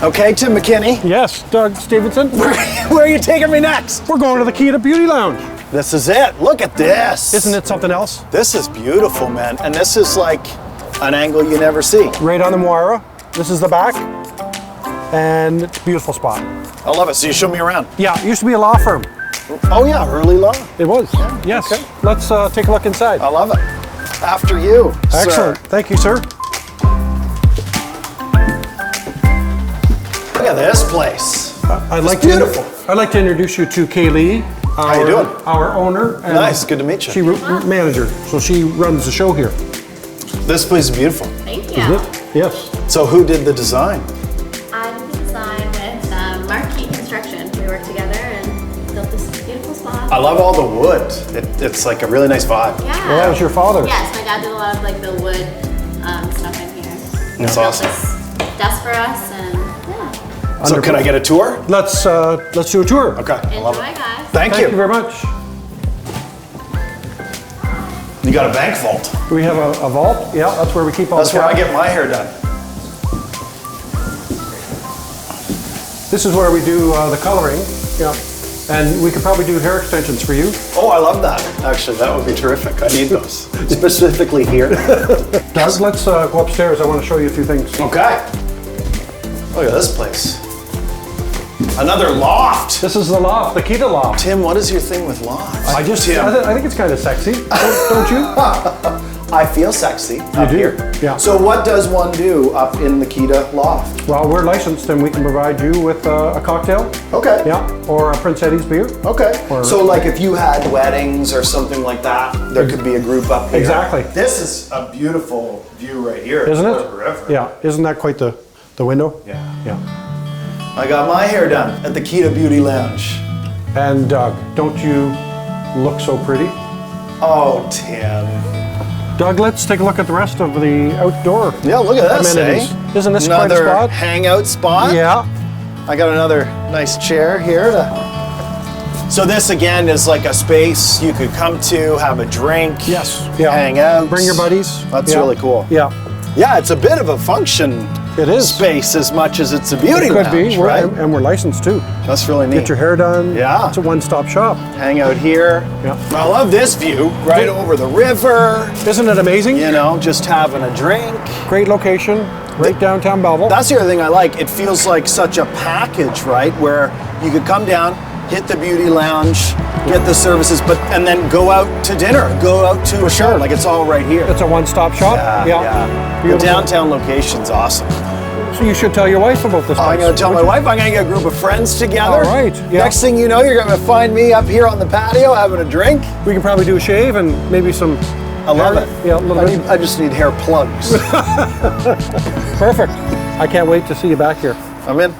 Okay, Tim McKinney. Yes, Doug Stevenson. Where are you taking me next? We're going to the Quinte Beauty Lounge. This is it. Look at this. Isn't it something else? This is beautiful, man. And this is like an angle you never see. Right on the Moira. This is the back. And it's a beautiful spot. I love it. So you show me around. Yeah, it used to be a law firm. Oh yeah, early law. It was. Yeah, Yes. okay. Let's take a look inside. I love it. After you, Excellent. sir. Thank you, sir. Look at this place. I'd like beautiful. I'd like to introduce you to Kaylee. How you doing? Our owner. And Nice. Good to meet you. She manager. So she runs the show here. This place is beautiful. Thank Isn't you. it? Yes. So who did the design? I did the design with Marquee Construction. We worked together and built this beautiful spot. I love all the wood. It's like a really nice vibe. Yeah. Well, that was your father. Yes, my dad did a lot of like the wood stuff in here. That's Built awesome. this desk for us and yeah. So can I get a tour? Let's do a tour. Okay. I Enjoy, love it. guys. Thank Thank you you. very much. You got a bank vault. We have a vault. Yeah, that's where we keep all That's the where I cash. get my hair done. This is where we do the coloring. Yeah. And we could probably do hair extensions for you. Oh, I love that. Actually, that would be terrific. I need those. Specifically here. Doug, let's go upstairs. I want to show you a few things. Okay. Look at this place. Another loft. This is the loft, the Quinte loft. Tim, what is your thing with lofts? I think it's kind of sexy, don't you? I feel sexy up do? here. Yeah. So what does one do up in the Quinte loft? Well, we're licensed and we can provide you with a cocktail. Okay. Yeah, or a Prince Eddie's beer. Okay. Or- So like if you had weddings or something like that, there could be a group up here. Exactly. This is a beautiful view right here. Isn't it? Moira River. Yeah, isn't that quite the window? Yeah. Yeah. I got my hair done at the Quinte Beauty Lounge. And Doug, don't you look so pretty? Oh, Tim. Doug, let's take a look at the rest of the outdoor Yeah, look at this, amenities. eh? Isn't this quite a Another spot? hangout spot. Yeah. I got another nice chair here. So this again is like a space you could come to, have a drink, Yes. Yeah. hang out. Bring your buddies. That's Yeah. really cool. Yeah. Yeah, it's a bit of a function It is. space as much as it's a beauty It could lounge, be, right? and we're licensed too. That's really neat. Get your hair done. Yeah. It's a one-stop shop. Hang out here. Yeah. I love this view, right over the river. Isn't it amazing? You know, just having a drink. Great location, right downtown Belleville. That's the other thing I like. It feels like such a package, right? Where you could come down, hit the beauty lounge, get the services, and then go out to dinner, go out to a show. Like it's all right here. It's a one-stop shop. Yeah. The Beautiful. downtown location's awesome. So you should tell your wife about this. I'm place. going to tell my wife. I'm going to get a group of friends together. All right, yeah. Next thing you know, you're going to find me up here on the patio having a drink. We can probably do a shave and maybe some. I love hair- it. Yeah, a little bit. I just need hair plugs. Perfect. I can't wait to see you back here. I'm in.